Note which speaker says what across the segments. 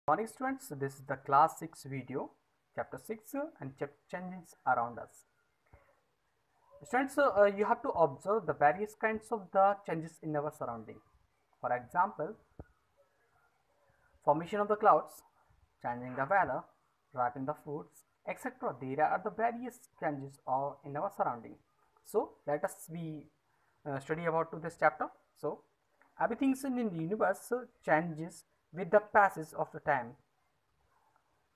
Speaker 1: Morning students, this is the class 6 video, chapter 6 and chapter changes around us. Students, you have to observe the various kinds of the changes in our surrounding. For example, formation of the clouds, changing the weather, ripening the fruits, etc. There are the various changes in our surrounding. So let us study about to this chapter. So everything in the universe changes with the passage of the time.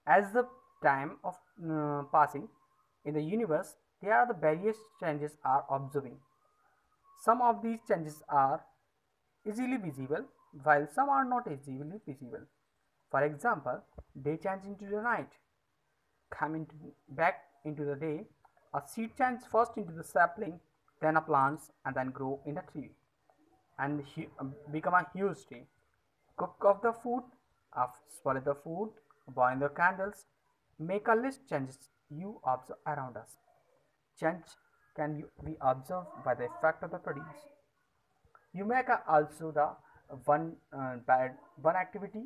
Speaker 1: As the time of passing in the universe, there are the various changes are observing. Some of these changes are easily visible, while some are not easily visible. For example, day change into the night, back into the day. A seed changes first into the sapling, then a plant, and then grow in a tree, and become a huge tree. Cook of the food, swallow the food, burn the candles, make a list changes you observe around us. Change can be observed by the effect of the produce. You make also the one activity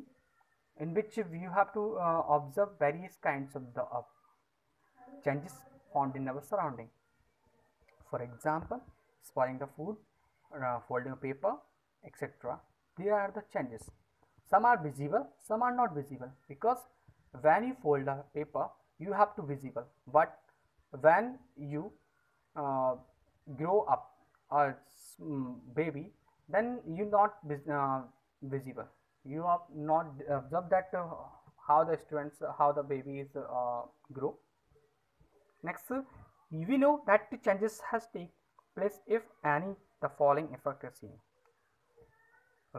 Speaker 1: in which you have to observe various kinds of the changes found in our surrounding. For example, spoiling the food, folding paper, etc. There are the changes. Some are visible, some are not visible, because when you fold a paper, you have to visible. But when you grow up a baby, then you not visible. You have not observed that how the students, how the baby is grow. Next, we know that the changes has take place if any the following effect is seen.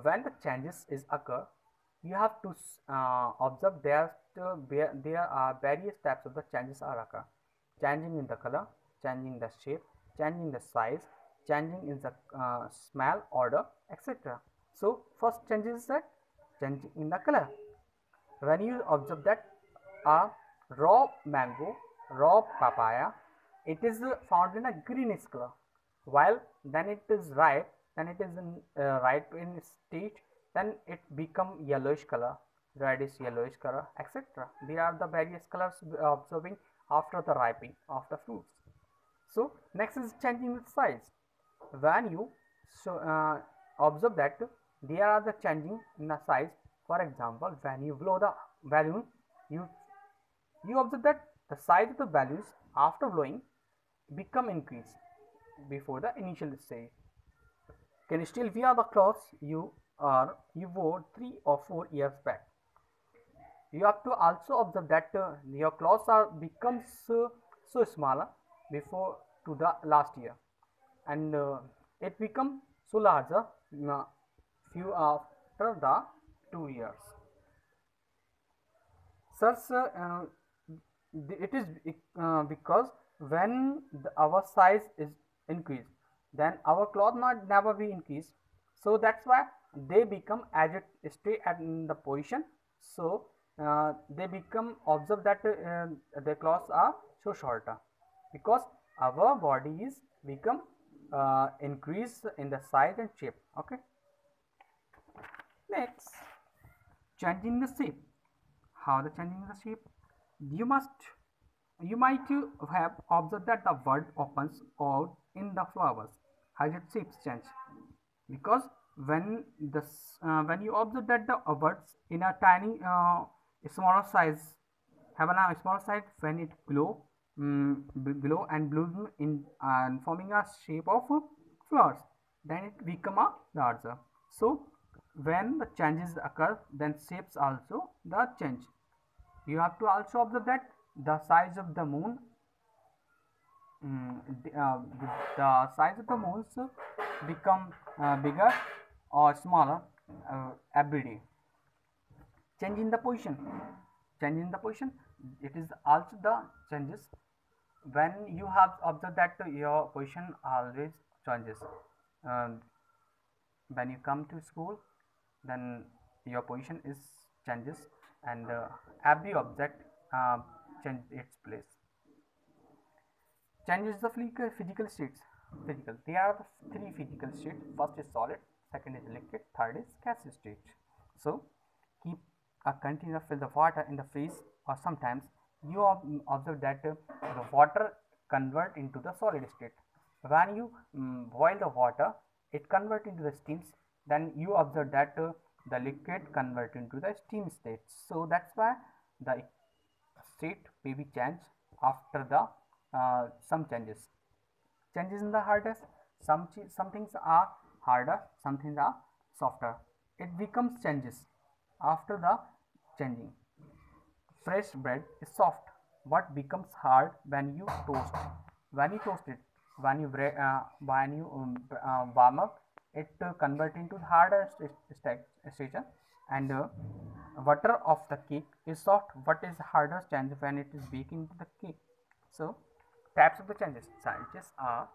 Speaker 1: When the changes is occur, you have to observe there are various types of the changes are occur. Changing in the color, changing the shape, changing the size, changing in the smell, order, etc. So first changes is that changing in the color. When you observe that a raw mango, raw papaya, it is found in a greenish color, while then it is ripe, then it is in ripe in state, then it become yellowish color, reddish yellowish color, etc. They are the various colors observing after the ripening of the fruits. So next is changing the size. When you observe that there are the changing in the size. For example, when you blow the balloon, you observe that the size of the balloons after blowing become increase before the initial stage. Can you still wear the clothes you wore 3 or 4 years back? You have to also observe that your clothes are becomes so smaller before to the last year, and it become so larger few after the 2 years. Such it is because when our size is increased, then our cloth not never be increased. So that's why they become as it stay at in the position. So they become observe that the cloths are so shorter, because our bodies become increase in the size and shape. Okay. Next, changing the shape. How the changing the shape? You might have observed that the word opens out in the flowers has its shapes change, because when you observe that the words in a tiny smaller size have a smaller size, when it glow and bloom in forming a shape of flowers, then it become a larger. So when the changes occur, then shapes also the change. You have to also observe that the size of the moon, the size of the moons become bigger or smaller every day. Change in the position. Change in the position, it is also the changes when you have observed that your position always changes. When you come to school, then your position is changes, and every object change its place. Changes the physical states. There are the 3 physical states. First is solid, second is liquid, third is gaseous state. So keep a container fill the water in the freeze, or sometimes you observe that the water convert into the solid state. When you boil the water, it convert into the steams. Then you observe that the liquid convert into the steam state. So that's why the state may be changed after the some changes in the hardness. Some things are harder, some things are softer. It becomes changes after the changing. Fresh bread is soft but becomes hard when you toast. When you toast it, when you warm up, it convert into harder station. And butter of the cake is soft but is harder change when it is baking into the cake. So types of the changes are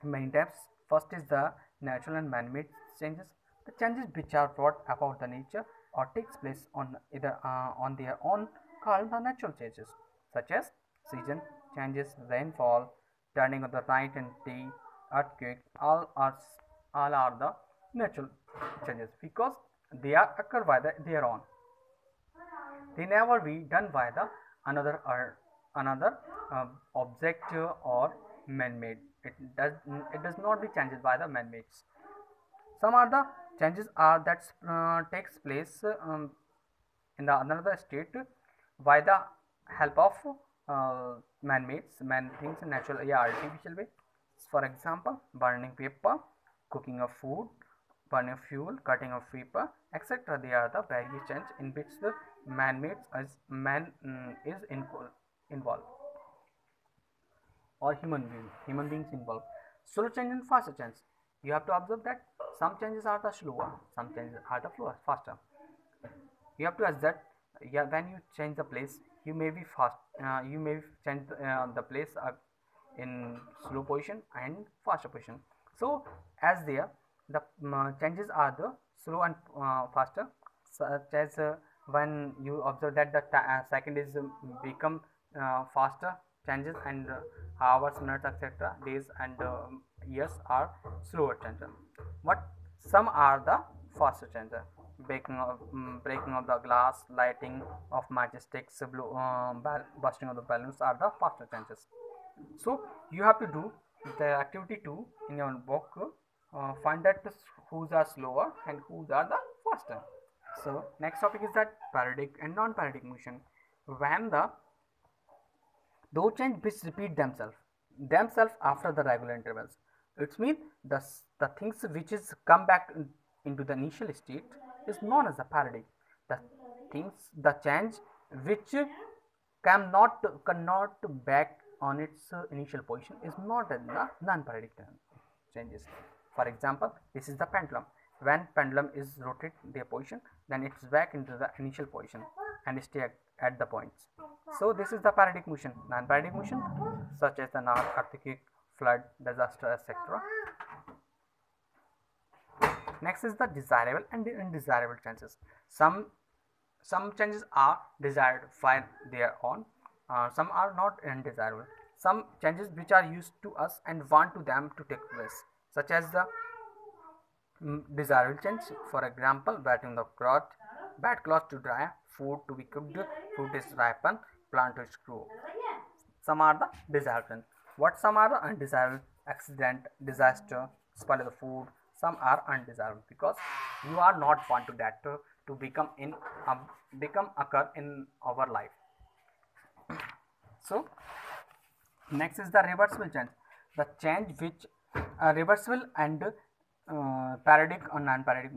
Speaker 1: many types. First is the natural and man-made changes. The changes which are brought about the nature or takes place on either on their own, called the natural changes, such as season changes, rainfall, turning of the night and day, earthquake. All are the natural changes because they are occur by their own. They never be done by the another object or man-made. It does not be changed by the man-made. Some are the changes are that takes place in the another state by the help of man-made man things, natural, yeah, artificial way. For example, burning paper, cooking of food, burning fuel, cutting of paper, etc. They are the various change in which the man-made is involved, or human beings involved. Slow change and faster change. You have to observe that some changes are the slower, some changes are the faster. You have to ask that, yeah, when you change the place, you may be fast, you may change the place in slow position and faster position. So as there the changes are the slow and faster, such as when you observe that the second is become faster changes, and hours, minutes, etc., days and years are slower changes. But some are the faster changes. Breaking of the glass, lighting of matchsticks, bursting of the balloons are the faster changes. So you have to do the activity 2 in your book. Find that whose are slower and whose are the faster. So next topic is that periodic and non-periodic motion. When those change which repeat themselves after the regular intervals. It means the things which is come back into the initial state is known as the periodic. The the change which cannot back on its initial position is not in the non-periodic changes. For example, this is the pendulum. When pendulum is rotate their position, then it's back into the initial position and stay at the points. So this is the periodic motion. Non-periodic motion, such as the earthquake, flood, disaster, etc. Next is the desirable and undesirable changes. Some changes are desired by their own, some are not undesirable. Some changes which are used to us and want to them to take place, such as the desirable change. For example, wetting the cloth, bad cloth to dry, food to be cooked, fruit is ripen, plant to grow. Some are the desirable. What some are the undesirable? Accident, disaster, spoil of the food. Some are undesirable because you are not want to that to become occur in our life. So next is the reversible change. The change which reversible and periodic or non-periodic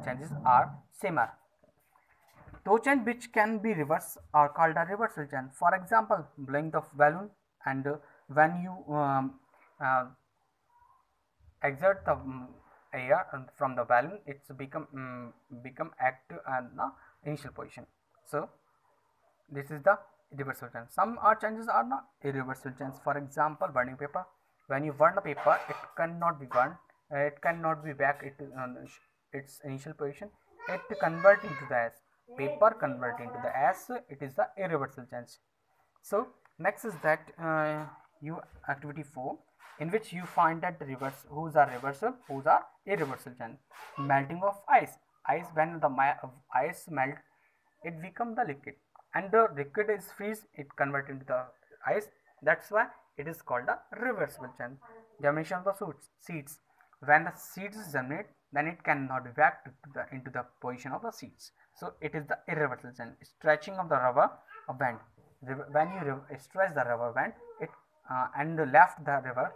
Speaker 1: changes are similar. Those changes which can be reversed are called a reversible change. For example, blowing the balloon, and when you exert the air from the balloon, it's become active and the initial position. So this is the reversible change. Some changes are not irreversible change. For example, burning paper. When you burn the paper, it cannot be burned. It cannot be back its initial position. It convert into the ash. Paper convert into the ash. It is the irreversible change. So next is that you activity 4. in which you find that the reverse, whose are reversal, whose are irreversible change. Melting of ice. Ice, when the ice melt, it become the liquid, and the liquid is freeze, it convert into the ice. That's why it is called a reversible change. Germination of the seeds. When the seeds germinate, then it cannot be back to into the position of the seeds. So it is the irreversible change. Stretching of the rubber band. When you stretch the rubber band, it and left the rubber,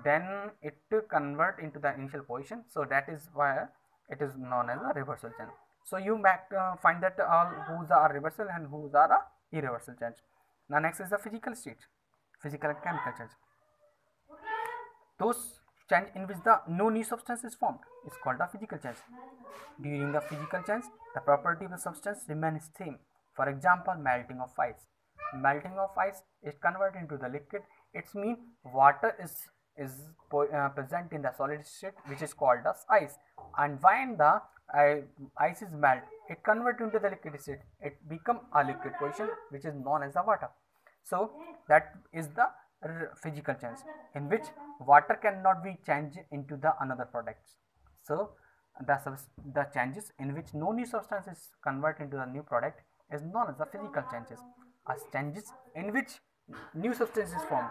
Speaker 1: then it convert into the initial position. So that is why it is known as a reversal change. So you find that all whose are reversal and whose are irreversible change. Now next is the physical state, physical and chemical change. Those change in which the no new substance is formed is called the physical change. During the physical change, the property of the substance remains same. For example, melting of ice. Melting of ice is converted into the liquid. It means water is present in the solid state, which is called as ice. And when the ice is melt, it converts into the liquid state. It become a liquid position, which is known as the water. So that is the physical change, in which water cannot be changed into the another products. So the changes in which no new substance is converted into the new product is known as the physical changes. As changes in which new substance is formed.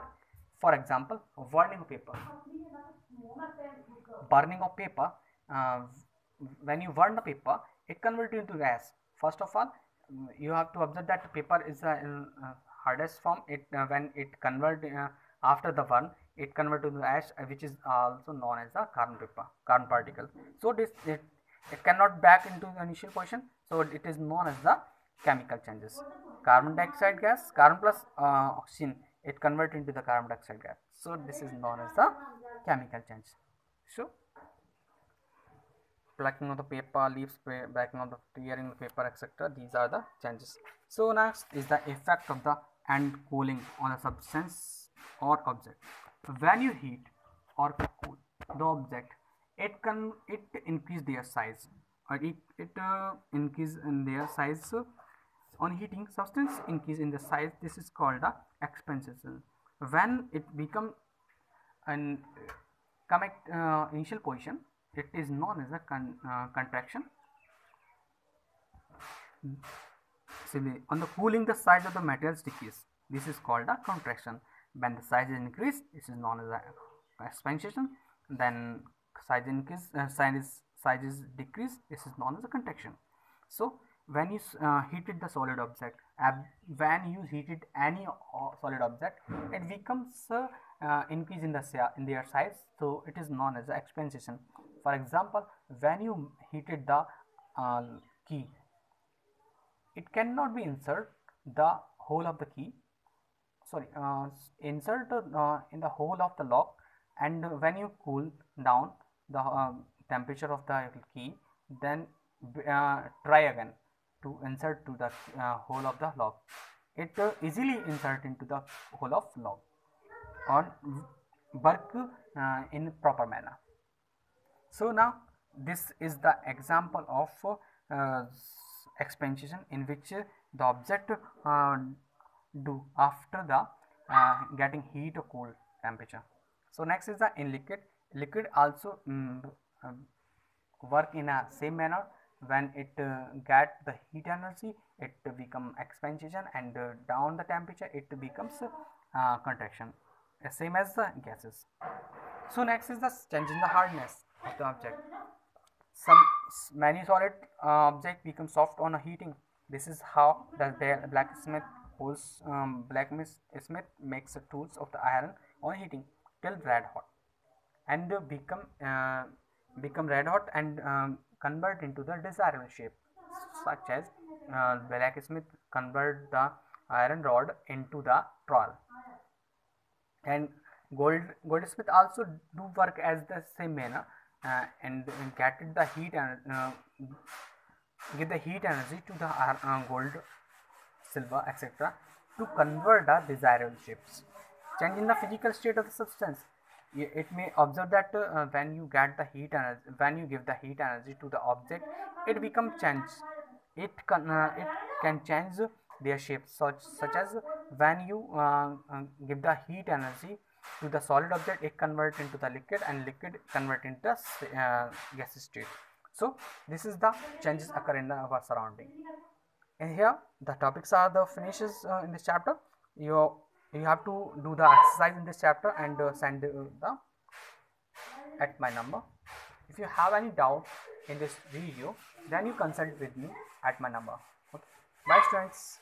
Speaker 1: For example, burning of paper. Burning of paper. When you burn the paper, it converts into gas. First of all, you have to observe that paper is in hardest form. It when it convert after the burn, it convert to the ash, which is also known as the carbon paper, carbon particle. So it cannot back into the initial position. So it is known as the chemical changes. Carbon dioxide gas, carbon plus oxygen, it convert into the carbon dioxide gas. So this is known as the chemical change. So plucking of the paper, leaves breaking of the tearing the paper, etc. These are the changes. So next is the effect of the and cooling on a substance or object. When you heat or cool the object, it increase their size, or it increase in their size. So on heating, substance increase in the size. This is called the expansion. When it become an initial position, it is known as a contraction. Similarly, on the cooling, the size of the materials decrease. This is called a contraction. When the size is increased, this is known as a expansion. Then size increase, size is decreased. This is known as a contraction. So when you heated the solid object, when you heated any solid object, it becomes increase in their size. So it is known as expansion. For example, when you heated the key, it cannot be insert the hole of the key. Sorry, insert in the hole of the lock, and when you cool down the temperature of the key, then try again to insert to the hole of the lock. It easily insert into the hole of lock or work in proper manner. So now this is the example of expansion in which the object do after the getting heat or cold temperature. So next is the in liquid. Liquid also work in a same manner. When it get the heat energy, it become expansion, and down the temperature it becomes contraction, same as the gases. So next is the change in the hardness of the object. Many solid object become soft on a heating. This is how the blacksmith makes the tools of the iron on heating till red hot, and become red hot and convert into the desirable shape, such as blacksmith convert the iron rod into the trowel, and goldsmith also do work as the same manner, and get the heat and give the heat energy to the gold, silver, etc. to convert the desirable shapes. Change in the physical state of the substance. It may observe that when you get the heat energy, when you give the heat energy to the object, it becomes change. It can change their shape, such as when you give the heat energy to the solid object, it convert into the liquid, and liquid convert into gas state. So this is the changes occur in our surrounding. And here the topics are the finishes in this chapter. You have to do the exercise in this chapter and send the at my number. If you have any doubt in this video, then you consult with me at my number. Okay. Bye students.